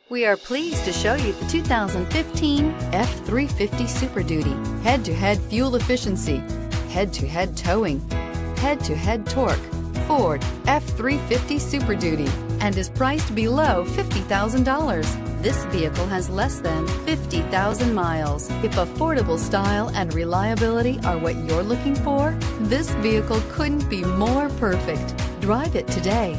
We are pleased to show you the 2015 F-350 Super Duty. Head-to-head fuel efficiency, head-to-head towing, head-to-head torque. Ford F-350 Super Duty, and is priced below $50,000. This vehicle has less than 50,000 miles. If affordable style and reliability are what you're looking for, this vehicle couldn't be more perfect. Drive it today.